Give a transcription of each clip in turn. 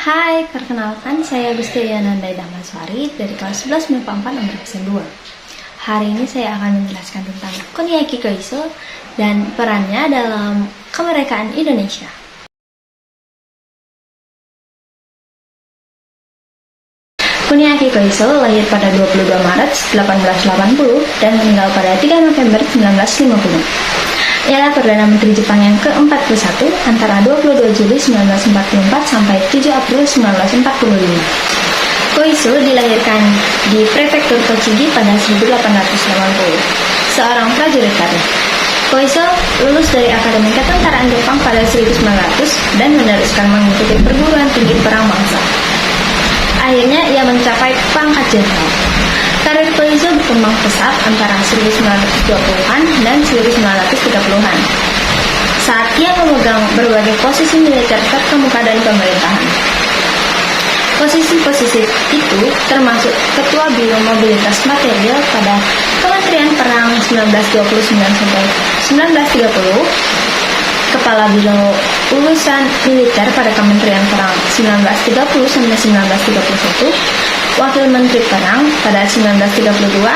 Hai, perkenalkan saya Gustiana Dahmaswari dari kelas 11 MIPA 4 nomor absen 2. Hari ini saya akan menjelaskan tentang Kuniaki Koiso dan perannya dalam kemerdekaan Indonesia. Kuniaki Koiso lahir pada 22 Maret 1880 dan meninggal pada 3 November 1950. Ialah Perdana Menteri Jepang yang ke-41 antara 22 Juli 1944 sampai 7 April 1945. Koiso dilahirkan di Prefektur Tochigi pada 1880, seorang prajurit karir. Koiso lulus dari Akademi Ketentaraan Jepang pada 1900 dan meneruskan mengikuti perguruan tinggi perang bangsa. Akhirnya ia mencapai pangkat jenderal. Karir Koiso berkembang pesat antara 1920-an dan 1930-an. Saat ia memegang berbagai posisi militer terkemuka dan pemerintahan. Posisi-posisi itu termasuk Ketua Biro Mobilitas Material pada Kementerian Perang 1929 sampai 1930, Kepala Biro Urusan Militer pada Kementerian Perang 1930 sampai 1931, Wakil Menteri Perang pada 1932,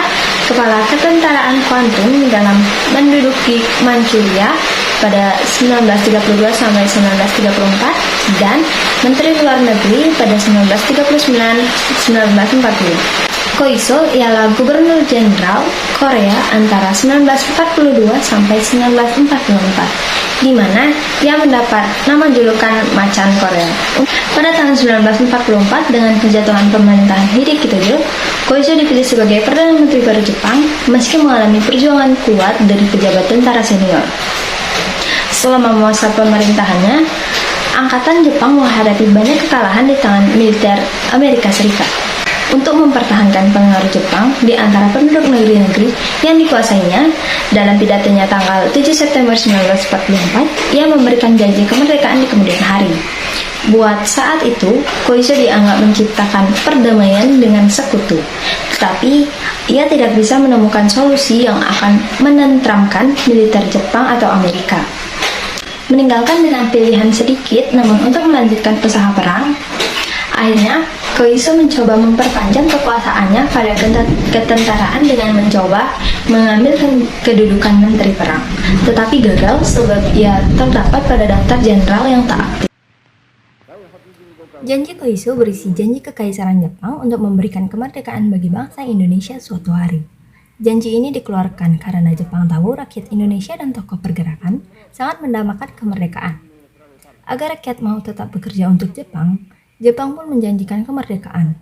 Kepala Ketentaraan Kuantum dalam menduduki Manchuria pada 1932 sampai 1934, dan Menteri Luar Negeri pada 1939-1940. Koiso ialah Gubernur Jenderal Korea antara 1942 sampai 1944, di mana ia mendapat nama julukan Macan Korea. Pada tahun 1944, dengan kejatuhan pemerintahan Hideki, Koiso dipilih sebagai Perdana Menteri baru Jepang, meski mengalami perjuangan kuat dari pejabat tentara senior. Selama masa pemerintahannya, Angkatan Jepang menghadapi banyak kekalahan di tangan militer Amerika Serikat. Untuk mempertahankan pengaruh Jepang di antara penduduk negeri-negeri yang dikuasainya, dalam pidatonya tanggal 7 September 1944, ia memberikan janji kemerdekaan di kemudian hari. Buat saat itu, Koiso dianggap menciptakan perdamaian dengan sekutu, tetapi ia tidak bisa menemukan solusi yang akan menenteramkan militer Jepang atau Amerika. Meninggalkan dengan pilihan sedikit, namun untuk melanjutkan usaha perang, akhirnya Koiso mencoba memperpanjang kekuasaannya pada ketentaraan dengan mencoba mengambil kedudukan Menteri Perang, tetapi gagal sebab ia terdapat pada daftar jenderal yang tak aktif. Janji Koiso berisi janji Kekaisaran Jepang untuk memberikan kemerdekaan bagi bangsa Indonesia suatu hari. Janji ini dikeluarkan karena Jepang tahu rakyat Indonesia dan tokoh pergerakan sangat mendambakan kemerdekaan. Agar rakyat mau tetap bekerja untuk Jepang, Jepang pun menjanjikan kemerdekaan.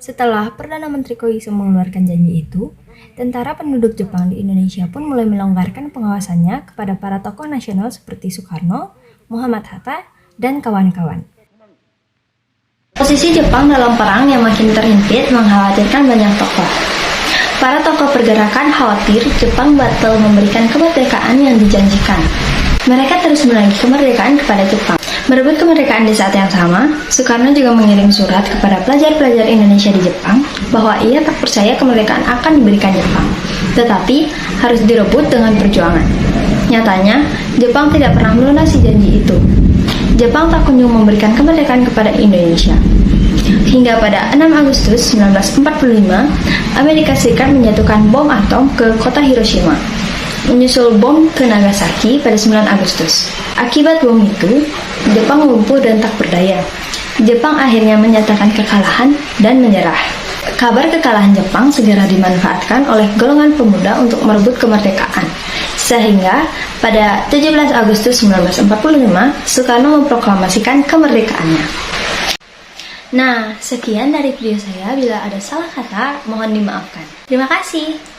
Setelah Perdana Menteri Koiso mengeluarkan janji itu, tentara penduduk Jepang di Indonesia pun mulai melonggarkan pengawasannya kepada para tokoh nasional seperti Soekarno, Muhammad Hatta, dan kawan-kawan. Posisi Jepang dalam perang yang makin terhimpit mengkhawatirkan banyak tokoh. Para tokoh pergerakan khawatir Jepang batal memberikan kemerdekaan yang dijanjikan. Mereka terus menagih kemerdekaan kepada Jepang. Merebut kemerdekaan di saat yang sama, Soekarno juga mengirim surat kepada pelajar-pelajar Indonesia di Jepang bahwa ia tak percaya kemerdekaan akan diberikan Jepang, tetapi harus direbut dengan perjuangan. Nyatanya, Jepang tidak pernah melunasi janji itu. Jepang tak kunjung memberikan kemerdekaan kepada Indonesia. Hingga pada 6 Agustus 1945, Amerika Serikat menjatuhkan bom atom ke kota Hiroshima, menyusul bom ke Nagasaki pada 9 Agustus. Akibat bom itu, Jepang lumpuh dan tak berdaya. Jepang akhirnya menyatakan kekalahan dan menyerah. Kabar kekalahan Jepang segera dimanfaatkan oleh golongan pemuda untuk merebut kemerdekaan. Sehingga pada 17 Agustus 1945, Soekarno memproklamasikan kemerdekaannya. Nah, sekian dari video saya. Bila ada salah kata, mohon dimaafkan. Terima kasih.